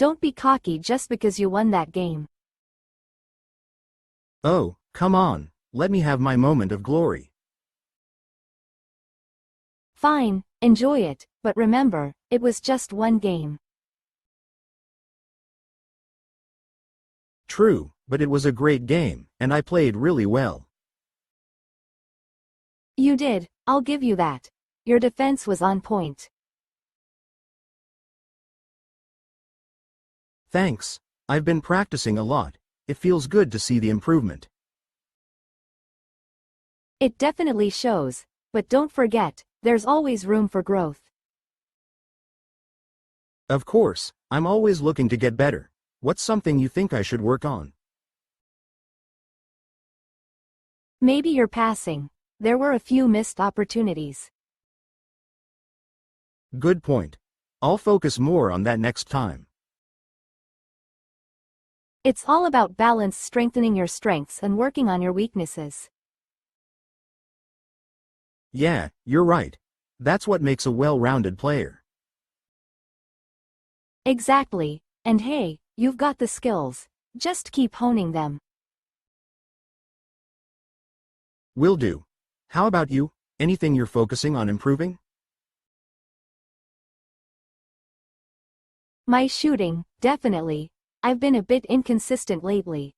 Don't be cocky just because you won that game. Oh, come on, let me have my moment of glory. Fine, enjoy it, but remember, it was just one game. True, but it was a great game, and I played really well. You did, I'll give you that. Your defense was on point. Thanks. I've been practicing a lot. It feels good to see the improvement. It definitely shows, but don't forget, there's always room for growth. Of course, I'm always looking to get better. What's something you think I should work on? Maybe your passing. There were a few missed opportunities. Good point. I'll focus more on that next time. It's all about balance, strengthening your strengths and working on your weaknesses. Yeah, you're right. That's what makes a well-rounded player. Exactly, and hey, you've got the skills. Just keep honing them. Will do. How about you? Anything you're focusing on improving? My shooting, definitely. I've been a bit inconsistent lately.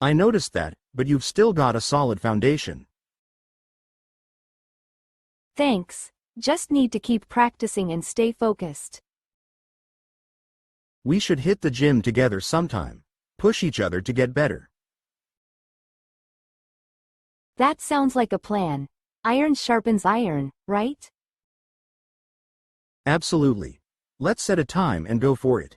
I noticed that, but you've still got a solid foundation. Thanks, just need to keep practicing and stay focused. We should hit the gym together sometime. Push each other to get better. That sounds like a plan. Iron sharpens iron, right? Absolutely. Let's set a time and go for it.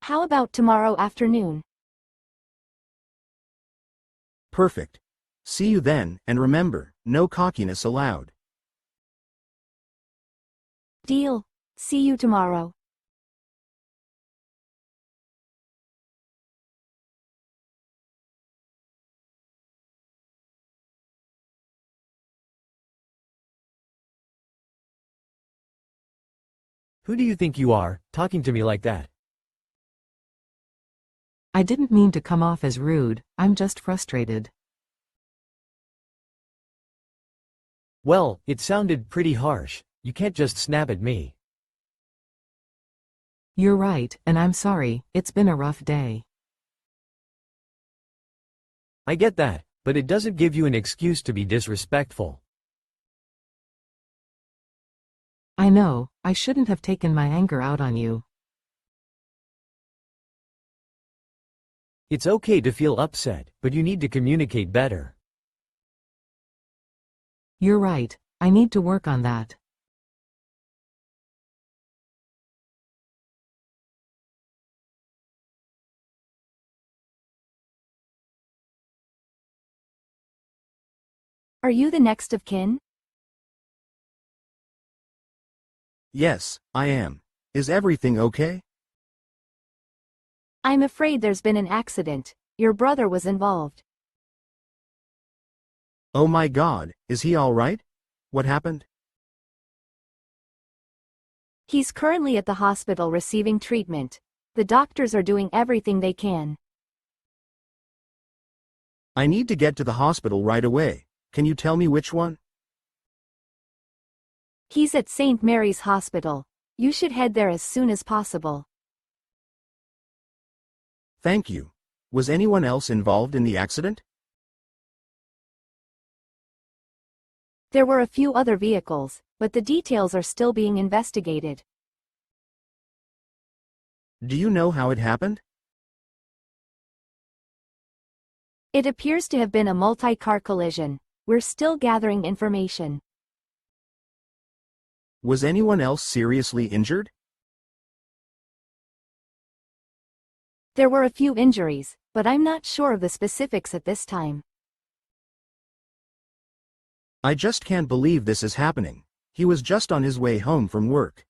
How about tomorrow afternoon? Perfect. See you then, and remember, no cockiness allowed. Deal. See you tomorrow. Who do you think you are, talking to me like that? I didn't mean to come off as rude, I'm just frustrated. Well, it sounded pretty harsh. You can't just snap at me. You're right, and I'm sorry, it's been a rough day. I get that, but it doesn't give you an excuse to be disrespectful. I know, I shouldn't have taken my anger out on you. It's okay to feel upset, but you need to communicate better. You're right, I need to work on that. Are you the next of kin? Yes, I am. Is everything okay? I'm afraid there's been an accident. Your brother was involved. Oh my God, is he all right? What happened? He's currently at the hospital receiving treatment. The doctors are doing everything they can. I need to get to the hospital right away. Can you tell me which one? He's at St. Mary's Hospital. You should head there as soon as possible. Thank you. Was anyone else involved in the accident? There were a few other vehicles, but the details are still being investigated. Do you know how it happened? It appears to have been a multi-car collision. We're still gathering information. Was anyone else seriously injured? There were a few injuries, but I'm not sure of the specifics at this time. I just can't believe this is happening. He was just on his way home from work.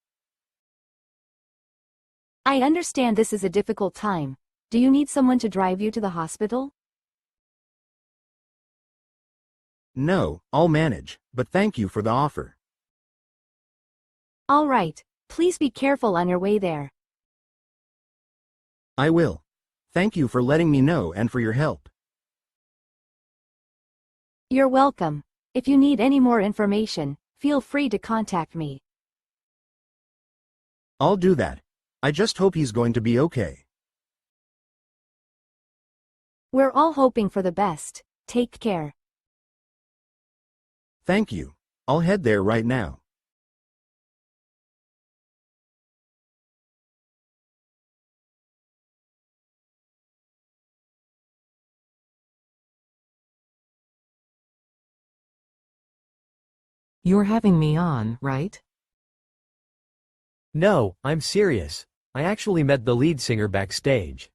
I understand this is a difficult time. Do you need someone to drive you to the hospital? No, I'll manage, but thank you for the offer. Alright, please be careful on your way there. I will. Thank you for letting me know and for your help. You're welcome. If you need any more information, feel free to contact me. I'll do that. I just hope he's going to be okay. We're all hoping for the best. Take care. Thank you. I'll head there right now. You're having me on, right? No, I'm serious. I actually met the lead singer backstage.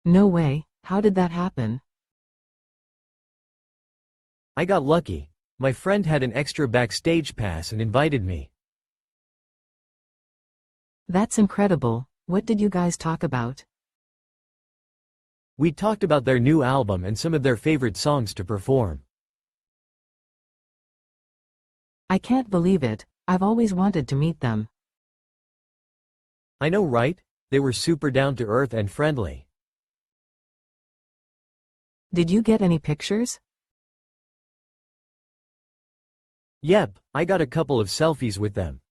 No way, how did that happen? I got lucky. My friend had an extra backstage pass and invited me. That's incredible. What did you guys talk about? We talked about their new album and some of their favorite songs to perform. I can't believe it. I've always wanted to meet them. I know, right? They were super down to earth and friendly. Did you get any pictures? Yep, I got a couple of selfies with them.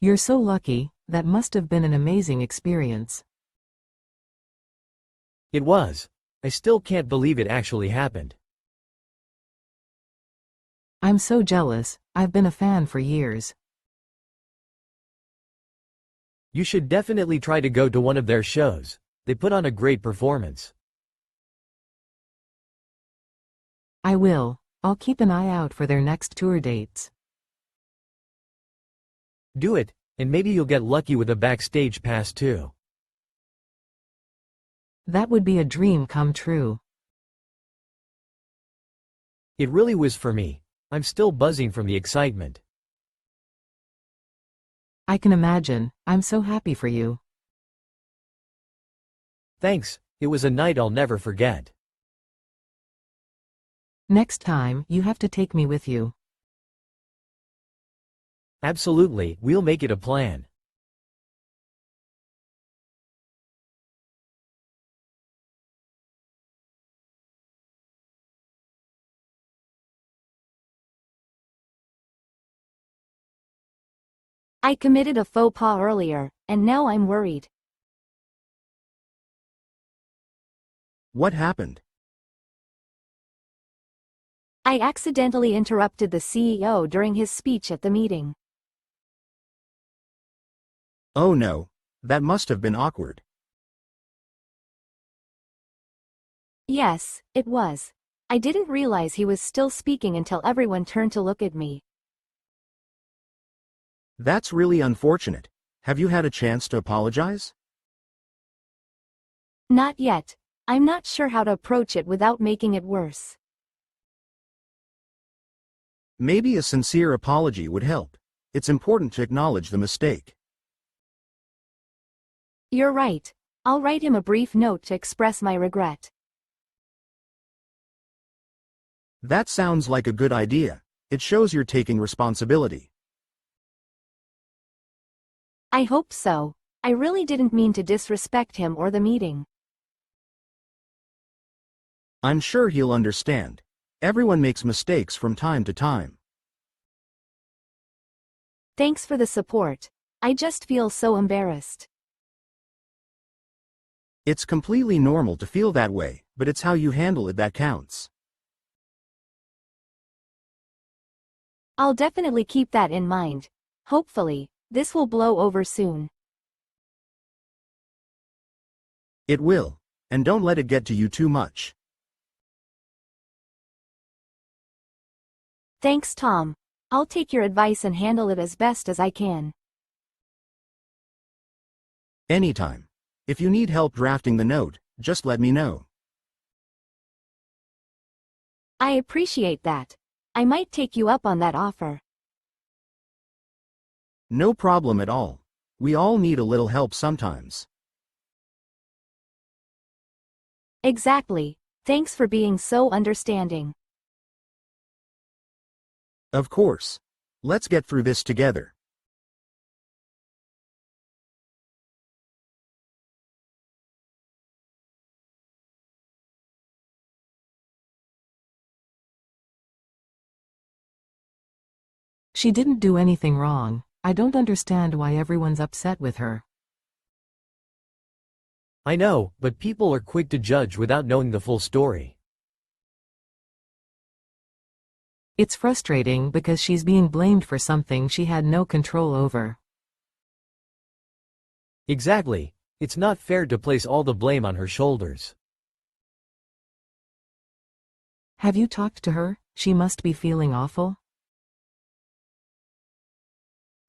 You're so lucky. That must have been an amazing experience. It was. I still can't believe it actually happened. I'm so jealous. I've been a fan for years. You should definitely try to go to one of their shows. They put on a great performance. I will. I'll keep an eye out for their next tour dates. Do it, and maybe you'll get lucky with a backstage pass too. That would be a dream come true. It really was for me. I'm still buzzing from the excitement. I can imagine. I'm so happy for you. Thanks, it was a night I'll never forget. Next time, you have to take me with you. Absolutely, we'll make it a plan. I committed a faux pas earlier, and now I'm worried. What happened? I accidentally interrupted the CEO during his speech at the meeting. Oh no. That must have been awkward. Yes, it was. I didn't realize he was still speaking until everyone turned to look at me. That's really unfortunate. Have you had a chance to apologize? Not yet. I'm not sure how to approach it without making it worse. Maybe a sincere apology would help. It's important to acknowledge the mistake. You're right. I'll write him a brief note to express my regret. That sounds like a good idea. It shows you're taking responsibility. I hope so. I really didn't mean to disrespect him or the meeting. I'm sure he'll understand. Everyone makes mistakes from time to time. Thanks for the support. I just feel so embarrassed. It's completely normal to feel that way, but it's how you handle it that counts. I'll definitely keep that in mind. Hopefully, this will blow over soon. It will. And don't let it get to you too much. Thanks, Tom. I'll take your advice and handle it as best as I can. Anytime. If you need help drafting the note, just let me know. I appreciate that. I might take you up on that offer. No problem at all. We all need a little help sometimes. Exactly. Thanks for being so understanding. Of course. Let's get through this together. She didn't do anything wrong. I don't understand why everyone's upset with her. I know, but people are quick to judge without knowing the full story. It's frustrating because she's being blamed for something she had no control over. Exactly. It's not fair to place all the blame on her shoulders. Have you talked to her? She must be feeling awful.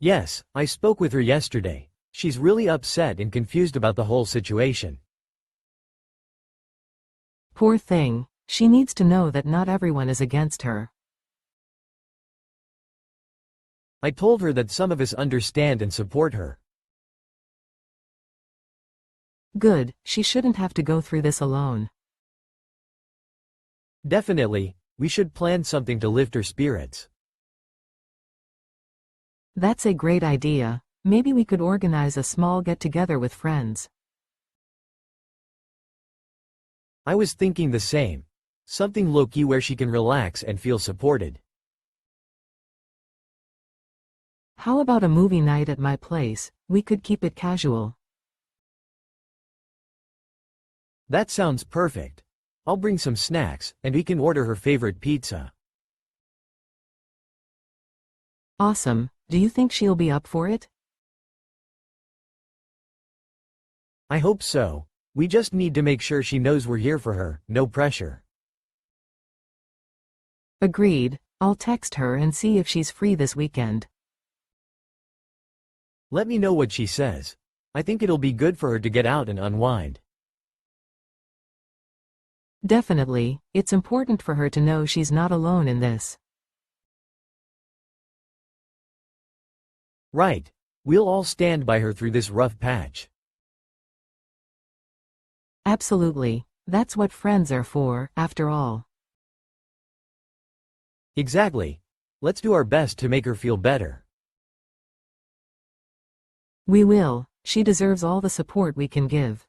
Yes, I spoke with her yesterday. She's really upset and confused about the whole situation. Poor thing. She needs to know that not everyone is against her. I told her that some of us understand and support her. Good, she shouldn't have to go through this alone. Definitely, we should plan something to lift her spirits. That's a great idea. Maybe we could organize a small get-together with friends. I was thinking the same. Something low-key where she can relax and feel supported. How about a movie night at my place? We could keep it casual. That sounds perfect. I'll bring some snacks, and we can order her favorite pizza. Awesome. Do you think she'll be up for it? I hope so. We just need to make sure she knows we're here for her, no pressure. Agreed. I'll text her and see if she's free this weekend. Let me know what she says. I think it'll be good for her to get out and unwind. Definitely, it's important for her to know she's not alone in this. Right. We'll all stand by her through this rough patch. Absolutely. That's what friends are for, after all. Exactly. Let's do our best to make her feel better. We will. She deserves all the support we can give.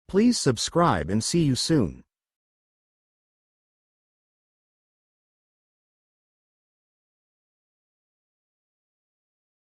Please subscribe and see you soon.